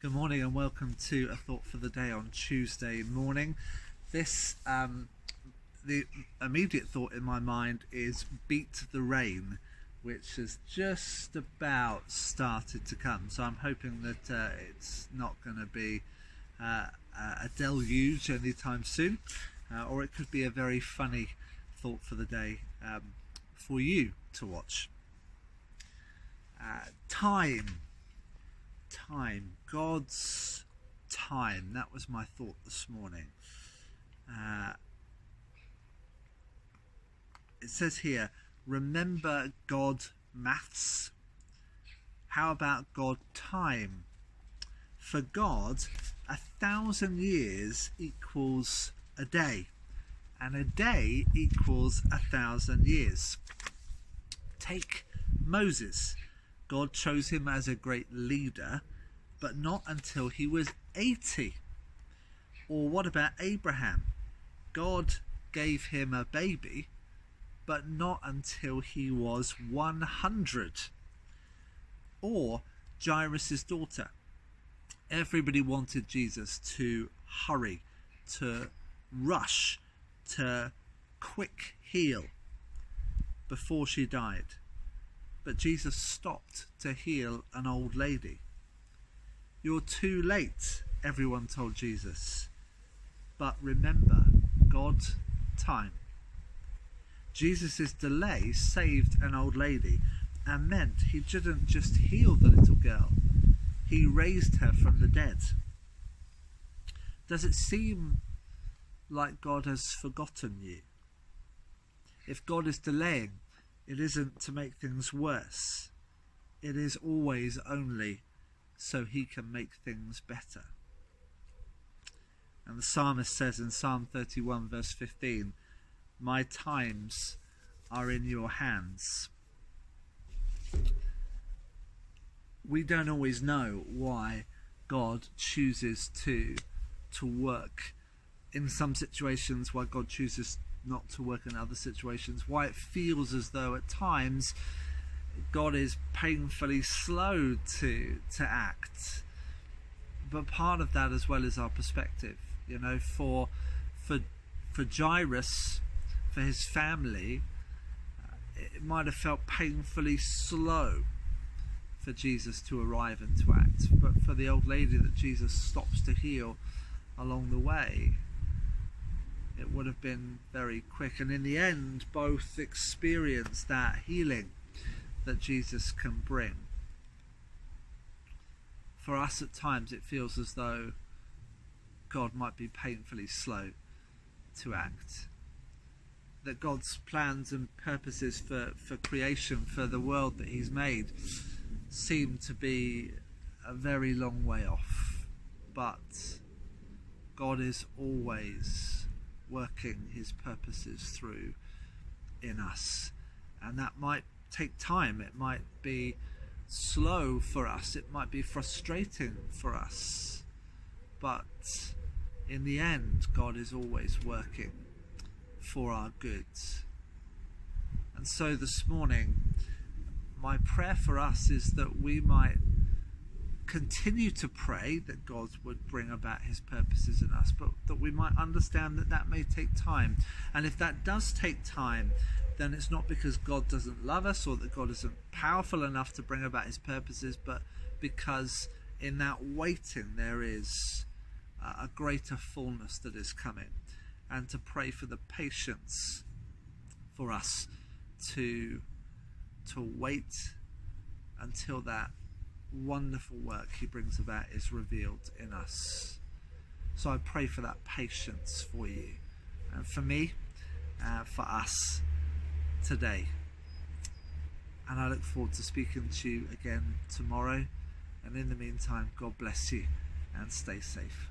Good morning and welcome to A Thought for the Day on Tuesday morning. The immediate thought in my mind is Beat the Rain, which has just about started to come. So I'm hoping that it's not going to be a deluge anytime soon, or it could be a very funny thought for the day for you to watch. Time, God's time. That was my thought this morning. It says here, remember God maths. How about God time? For God, 1,000 years equals a day, and a day equals 1,000 years. Take Moses. God chose him as a great leader, but not until he was 80. Or what about Abraham? God gave him a baby, but not until he was 100. Or Jairus' daughter. Everybody wanted Jesus to hurry, to rush, to quick heal before she died. But Jesus stopped to heal an old lady. You're too late, everyone told Jesus. But remember, God's time. Jesus' delay saved an old lady and meant he didn't just heal the little girl, he raised her from the dead. Does it seem like God has forgotten you? If God is delaying, it isn't to make things worse. It is always only so he can make things better. And the psalmist says in Psalm 31 verse 15, my times are in your hands. We don't always know why God chooses to work in some situations, why God chooses not to work in other situations, why it feels as though at times God is painfully slow to act. But part of that as well is our perspective. You know, for Jairus, for his family, it might have felt painfully slow for Jesus to arrive and to act. But for the old lady that Jesus stops to heal along the way, it would have been very quick. And in the end, both experience that healing that Jesus can bring. For us at times, it feels as though God might be painfully slow to act. That God's plans and purposes for creation, for the world that he's made, seem to be a very long way off. But God is always working his purposes through in us. And that might take time. It might be slow for us. It might be frustrating for us. But in the end, God is always working for our good. And so this morning, my prayer for us is that we might continue to pray that God would bring about his purposes in us, but that we might understand that that may take time. And if that does take time, then it's not because God doesn't love us or that God isn't powerful enough to bring about his purposes, but because in that waiting there is a greater fullness that is coming. And to pray for the patience for us to wait until that wonderful work he brings about is revealed in us. So I pray for that patience for you and for me, for us today. And I look forward to speaking to you again tomorrow. And in the meantime, God bless you and stay safe.